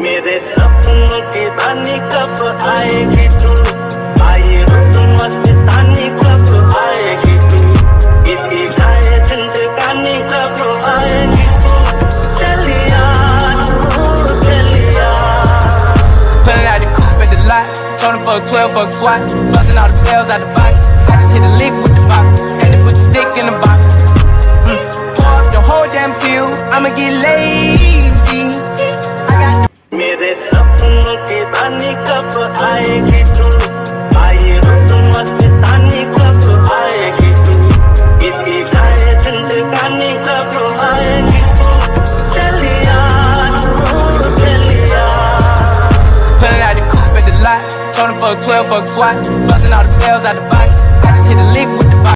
मेरे सपनों की रानी कब आएगी तू, आए हो तुम मस्तानी कब आएगी तू, इतनी जाए जिंदगानी कब आएगी तू, चलिया तू चलिया। Pulling out the coupe at the lot, Tony fuck 12, fuck SWAT, busting all the bells out the box. I just hit a lick with the box, had to put the stick in the box. Pour up the whole damn field, I'ma get lazy. I got the मेरे सपनों की रानी कब आएगी तू, आए हो तुम मस्तानी कब आएगी तू, इतनी जाए जिंदगानी कब आएगी तू, चलिया तू चलिया। Pulling out the coupe at the lot, Tony fuck 12, fuck SWAT, busting all the bells out the box. I just hit a lick